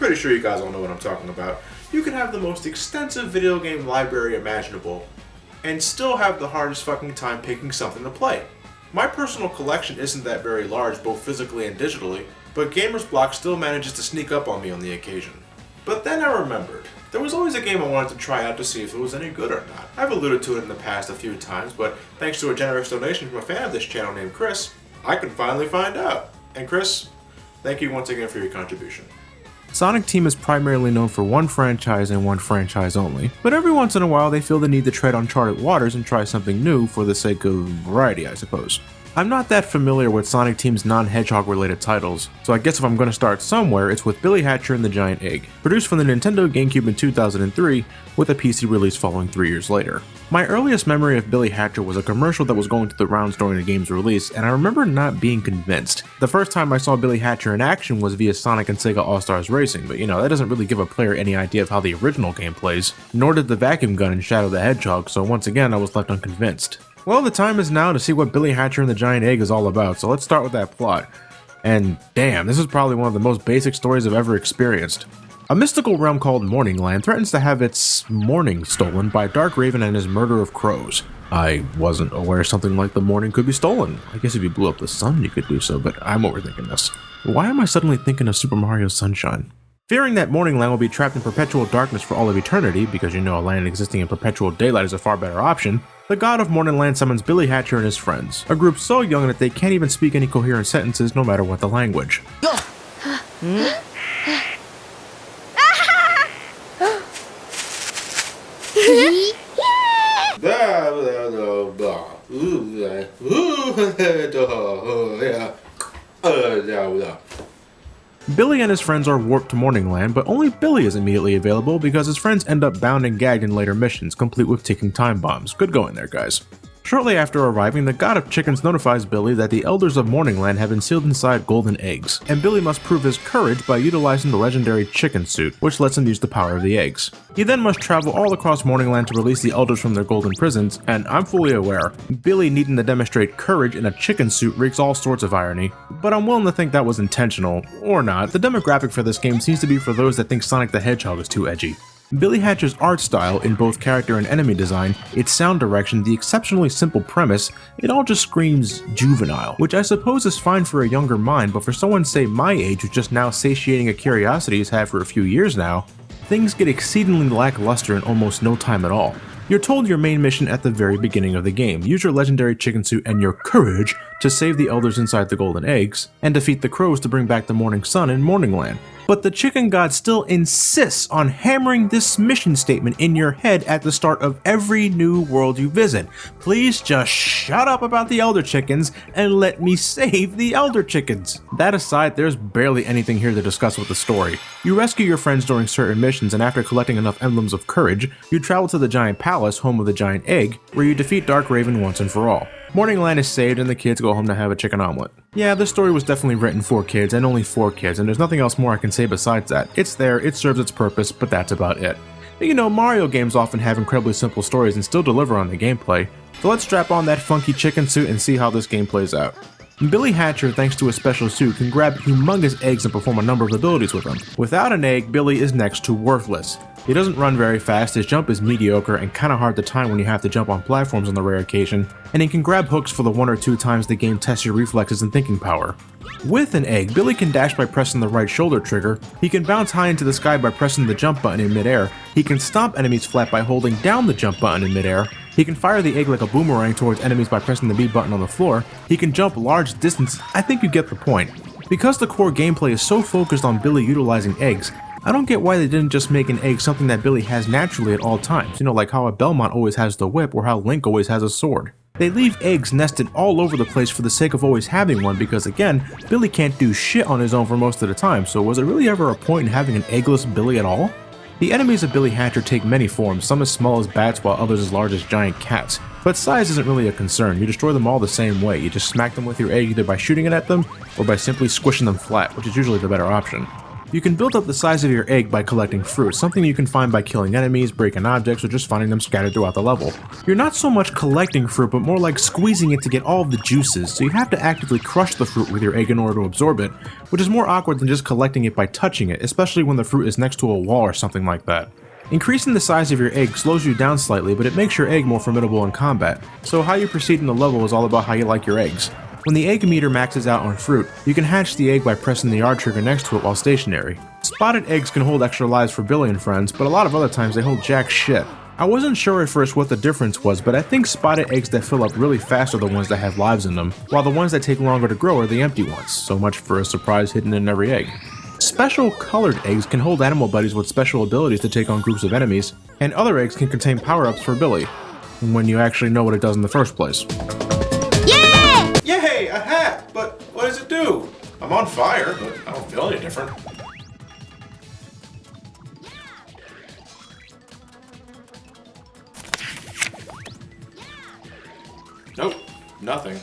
pretty sure you guys all know what I'm talking about. You can have the most extensive video game library imaginable and still have the hardest fucking time picking something to play. My personal collection isn't that very large, both physically and digitally, but Gamer's Block still manages to sneak up on me on the occasion. But then I remembered, there was always a game I wanted to try out to see if it was any good or not. I've alluded to it in the past a few times, but thanks to a generous donation from a fan of this channel named Chris, I can finally find out. And Chris, thank you once again for your contribution. Sonic Team is primarily known for one franchise and one franchise only, but every once in a while they feel the need to tread uncharted waters and try something new for the sake of variety, I suppose. I'm not that familiar with Sonic Team's non-Hedgehog related titles, so I guess if I'm going to start somewhere, it's with Billy Hatcher and the Giant Egg, produced for the Nintendo GameCube in 2003, with a PC release following 3 years later. My earliest memory of Billy Hatcher was a commercial that was going to the rounds during the game's release, and I remember not being convinced. The first time I saw Billy Hatcher in action was via Sonic and Sega All-Stars Racing, but that doesn't really give a player any idea of how the original game plays, nor did the vacuum gun in Shadow the Hedgehog, so once again I was left unconvinced. Well, the time is now to see what Billy Hatcher and the Giant Egg is all about, so let's start with that plot. And damn, this is probably one of the most basic stories I've ever experienced. A mystical realm called Morningland threatens to have its morning stolen by Dark Raven and his murder of crows. I wasn't aware something like the morning could be stolen. I guess if you blew up the sun you could do so, but I'm overthinking this. Why am I suddenly thinking of Super Mario Sunshine? Fearing that Morningland will be trapped in perpetual darkness for all of eternity, because a land existing in perpetual daylight is a far better option, the god of Morningland summons Billy Hatcher and his friends, a group so young that they can't even speak any coherent sentences no matter what the language. Billy and his friends are warped to Morningland, but only Billy is immediately available because his friends end up bound and gagged in later missions, complete with ticking time bombs. Good going there, guys. Shortly after arriving, the god of chickens notifies Billy that the elders of Morningland have been sealed inside golden eggs, and Billy must prove his courage by utilizing the legendary chicken suit, which lets him use the power of the eggs. He then must travel all across Morningland to release the elders from their golden prisons, and I'm fully aware, Billy needing to demonstrate courage in a chicken suit reeks all sorts of irony, but I'm willing to think that was intentional, or not. The demographic for this game seems to be for those that think Sonic the Hedgehog is too edgy. Billy Hatcher's art style in both character and enemy design, its sound direction, the exceptionally simple premise, it all just screams juvenile, which I suppose is fine for a younger mind, but for someone say my age who's just now satiating a curiosity he's had for a few years now, things get exceedingly lackluster in almost no time at all. You're told your main mission at the very beginning of the game. Use your legendary chicken suit and your courage to save the elders inside the golden eggs, and defeat the crows to bring back the morning sun in Morningland. But the chicken god still insists on hammering this mission statement in your head at the start of every new world you visit. Please just shut up about the elder chickens and let me save the elder chickens. That aside, there's barely anything here to discuss with the story. You rescue your friends during certain missions, and after collecting enough emblems of courage, you travel to the giant palace, home of the giant egg, where you defeat Dark Raven once and for all. Morningland is saved and the kids go home to have a chicken omelet. Yeah, this story was definitely written for kids and only for kids, and there's nothing else more I can say besides that. It's there, it serves its purpose, but that's about it. But Mario games often have incredibly simple stories and still deliver on the gameplay, so let's strap on that funky chicken suit and see how this game plays out. Billy Hatcher, thanks to a special suit, can grab humongous eggs and perform a number of abilities with them. Without an egg, Billy is next to worthless. He doesn't run very fast, his jump is mediocre and kinda hard to time when you have to jump on platforms on the rare occasion, and he can grab hooks for the 1 or 2 times the game tests your reflexes and thinking power. With an egg, Billy can dash by pressing the right shoulder trigger, he can bounce high into the sky by pressing the jump button in midair, he can stomp enemies flat by holding down the jump button in midair, he can fire the egg like a boomerang towards enemies by pressing the B button on the floor, he can jump large distances. I think you get the point. Because the core gameplay is so focused on Billy utilizing eggs, I don't get why they didn't just make an egg something that Billy has naturally at all times, like how a Belmont always has the whip or how Link always has a sword. They leave eggs nested all over the place for the sake of always having one because again, Billy can't do shit on his own for most of the time, so was there really ever a point in having an eggless Billy at all? The enemies of Billy Hatcher take many forms, some as small as bats while others as large as giant cats. But size isn't really a concern, you destroy them all the same way, you just smack them with your egg either by shooting it at them or by simply squishing them flat, which is usually the better option. You can build up the size of your egg by collecting fruit, something you can find by killing enemies, breaking objects, or just finding them scattered throughout the level. You're not so much collecting fruit, but more like squeezing it to get all of the juices, so you have to actively crush the fruit with your egg in order to absorb it, which is more awkward than just collecting it by touching it, especially when the fruit is next to a wall or something like that. Increasing the size of your egg slows you down slightly, but it makes your egg more formidable in combat, so how you proceed in the level is all about how you like your eggs. When the egg meter maxes out on fruit, you can hatch the egg by pressing the R trigger next to it while stationary. Spotted eggs can hold extra lives for Billy and friends, but a lot of other times they hold jack shit. I wasn't sure at first what the difference was, but I think spotted eggs that fill up really fast are the ones that have lives in them, while the ones that take longer to grow are the empty ones. So much for a surprise hidden in every egg. Special colored eggs can hold animal buddies with special abilities to take on groups of enemies, and other eggs can contain power-ups for Billy, when you actually know what it does in the first place. Yay, a hat! But what does it do? I'm on fire, but I don't feel any different. Nope, nothing.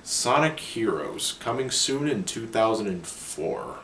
Sonic Heroes, coming soon in 2004.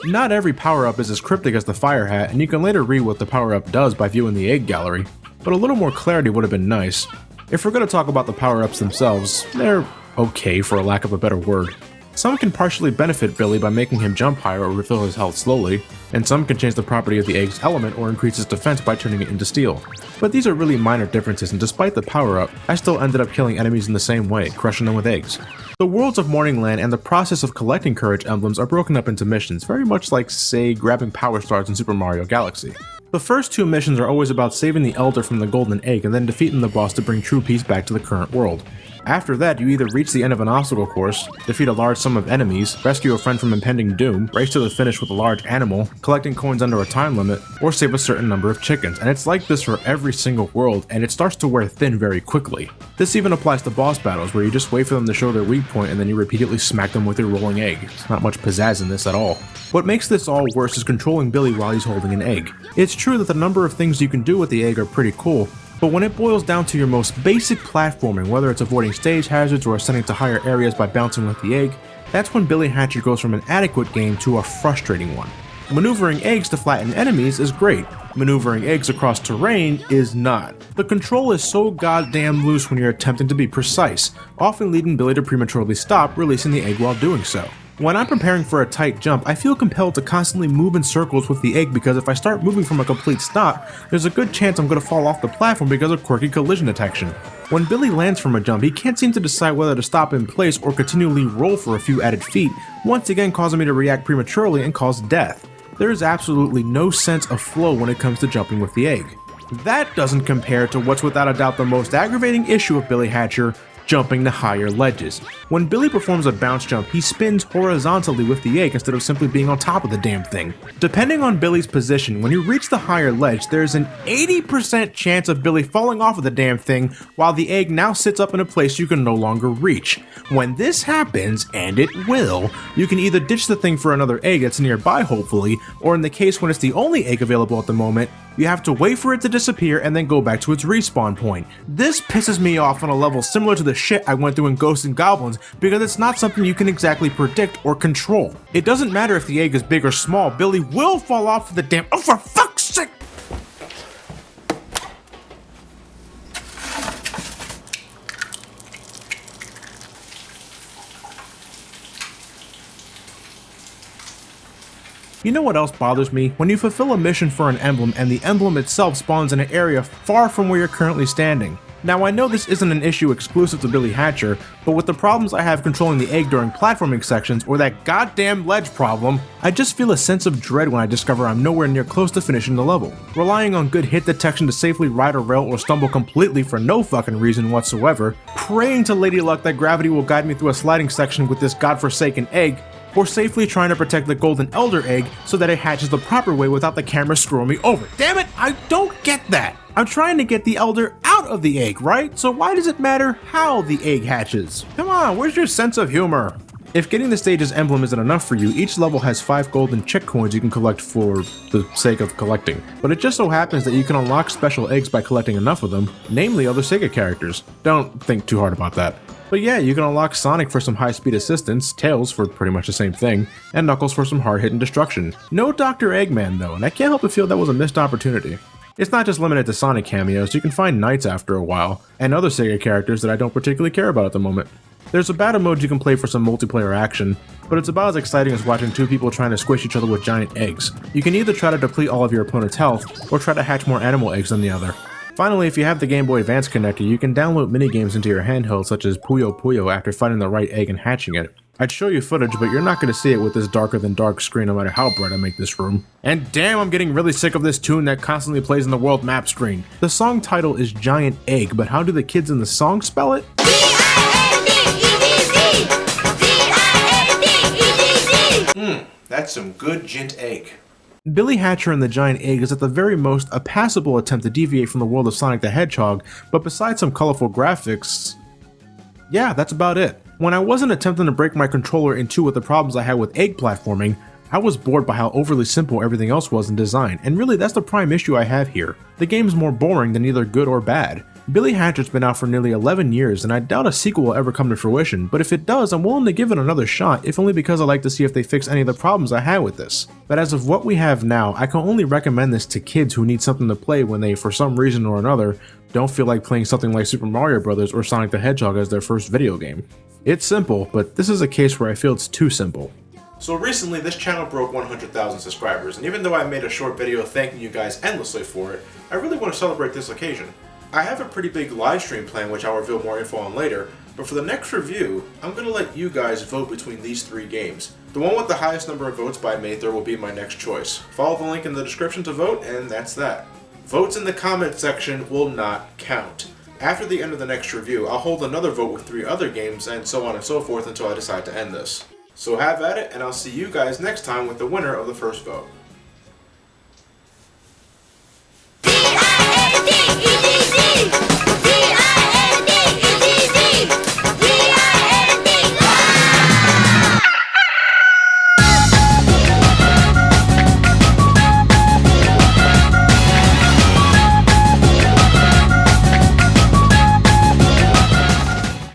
Not every power-up is as cryptic as the fire hat, and you can later read what the power-up does by viewing the egg gallery, but a little more clarity would have been nice. If we're going to talk about the power-ups themselves, they're okay for a lack of a better word. Some can partially benefit Billy by making him jump higher or refill his health slowly, and some can change the property of the egg's element or increase its defense by turning it into steel. But these are really minor differences, and despite the power-up, I still ended up killing enemies in the same way, crushing them with eggs. The worlds of Morningland and the process of collecting courage emblems are broken up into missions, very much like, say, grabbing power stars in Super Mario Galaxy. The first two missions are always about saving the Elder from the golden egg and then defeating the boss to bring true peace back to the current world. After that, you either reach the end of an obstacle course, defeat a large sum of enemies, rescue a friend from impending doom, race to the finish with a large animal, collecting coins under a time limit, or save a certain number of chickens, and it's like this for every single world, and it starts to wear thin very quickly. This even applies to boss battles, where you just wait for them to show their weak point and then you repeatedly smack them with your rolling egg. There's not much pizzazz in this at all. What makes this all worse is controlling Billy while he's holding an egg. It's true that the number of things you can do with the egg are pretty cool, but when it boils down to your most basic platforming, whether it's avoiding stage hazards or ascending to higher areas by bouncing with the egg, that's when Billy Hatcher goes from an adequate game to a frustrating one. Maneuvering eggs to flatten enemies is great. Maneuvering eggs across terrain is not. The control is so goddamn loose when you're attempting to be precise, often leading Billy to prematurely stop, releasing the egg while doing so. When I'm preparing for a tight jump, I feel compelled to constantly move in circles with the egg because if I start moving from a complete stop, there's a good chance I'm going to fall off the platform because of quirky collision detection. When Billy lands from a jump, he can't seem to decide whether to stop in place or continually roll for a few added feet, once again causing me to react prematurely and cause death. There is absolutely no sense of flow when it comes to jumping with the egg. That doesn't compare to what's without a doubt the most aggravating issue of Billy Hatcher, jumping to higher ledges. When Billy performs a bounce jump, he spins horizontally with the egg instead of simply being on top of the damn thing. Depending on Billy's position, when you reach the higher ledge, there's an 80% chance of Billy falling off of the damn thing while the egg now sits up in a place you can no longer reach. When this happens, and it will, you can either ditch the thing for another egg that's nearby hopefully, or in the case when it's the only egg available at the moment, you have to wait for it to disappear and then go back to its respawn point. This pisses me off on a level similar to the shit I went through in Ghosts and Goblins because it's not something you can exactly predict or control. It doesn't matter if the egg is big or small, Billy will fall off of the damn— oh, for fuck's sake! You know what else bothers me? When you fulfill a mission for an emblem and the emblem itself spawns in an area far from where you're currently standing. Now I know this isn't an issue exclusive to Billy Hatcher, but with the problems I have controlling the egg during platforming sections or that goddamn ledge problem, I just feel a sense of dread when I discover I'm nowhere near close to finishing the level. Relying on good hit detection to safely ride a rail or stumble completely for no fucking reason whatsoever, praying to Lady Luck that gravity will guide me through a sliding section with this godforsaken egg, or safely trying to protect the golden elder egg so that it hatches the proper way without the camera screwing me over. Damn it, I don't get that! I'm trying to get the elder out of the egg, right? So why does it matter how the egg hatches? Come on, where's your sense of humor? If getting the stage's emblem isn't enough for you, each level has 5 golden chick coins you can collect for the sake of collecting. But it just so happens that you can unlock special eggs by collecting enough of them, namely other Sega characters. Don't think too hard about that. But yeah, you can unlock Sonic for some high-speed assistance, Tails for pretty much the same thing, and Knuckles for some hard-hitting destruction. No Dr. Eggman though, and I can't help but feel that was a missed opportunity. It's not just limited to Sonic cameos, you can find Knights after a while, and other Sega characters that I don't particularly care about at the moment. There's a battle mode you can play for some multiplayer action, but it's about as exciting as watching two people trying to squish each other with giant eggs. You can either try to deplete all of your opponent's health, or try to hatch more animal eggs than the other. Finally, if you have the Game Boy Advance connector, you can download minigames into your handheld such as Puyo Puyo after finding the right egg and hatching it. I'd show you footage, but you're not going to see it with this darker than dark screen no matter how bright I make this room. And damn, I'm getting really sick of this tune that constantly plays in the world map screen. The song title is Giant Egg, but how do the kids in the song spell it? That's some good Gint egg. Billy Hatcher and the Giant Egg is at the very most a passable attempt to deviate from the world of Sonic the Hedgehog, but besides some colorful graphics, yeah, that's about it. When I wasn't attempting to break my controller in two with the problems I had with egg platforming, I was bored by how overly simple everything else was in design, and really that's the prime issue I have here. The game's more boring than either good or bad. Billy Hatcher's been out for nearly 11 years, and I doubt a sequel will ever come to fruition, but if it does, I'm willing to give it another shot, if only because I like to see if they fix any of the problems I had with this. But as of what we have now, I can only recommend this to kids who need something to play when they, for some reason or another, don't feel like playing something like Super Mario Bros. Or Sonic the Hedgehog as their first video game. It's simple, but this is a case where I feel it's too simple. So recently, this channel broke 100,000 subscribers, and even though I made a short video thanking you guys endlessly for it, I really want to celebrate this occasion. I have a pretty big live stream plan which I'll reveal more info on later, but for the next review, I'm going to let you guys vote between these three games. The one with the highest number of votes by Mather will be my next choice. Follow the link in the description to vote, and that's that. Votes in the comment section will not count. After the end of the next review, I'll hold another vote with 3 other games, and so on and so forth until I decide to end this. So have at it, and I'll see you guys next time with the winner of the first vote.